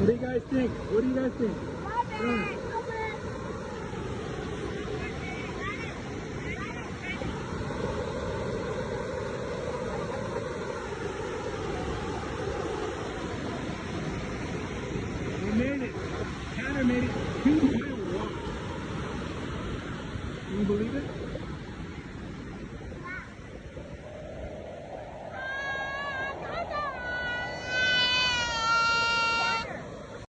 What do you guys think? What do you guys think? We made it. Tanner made it 2 miles walk. Can you believe it?